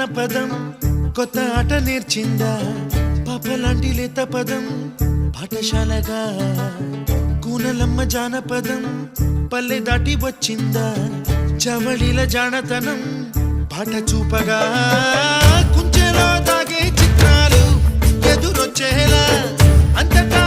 జానపదం కొత్త ఆట నేర్చిందా పాపలాంటి లేత పదం పాఠశాలగా కూనలమ్మ జానపదం పల్లె దాటి వచ్చిందా చవళిల జానతనం పాట చూపగా కుంచెలో తాగే చిత్రాలు ఎదురొచ్చేలా అంతటా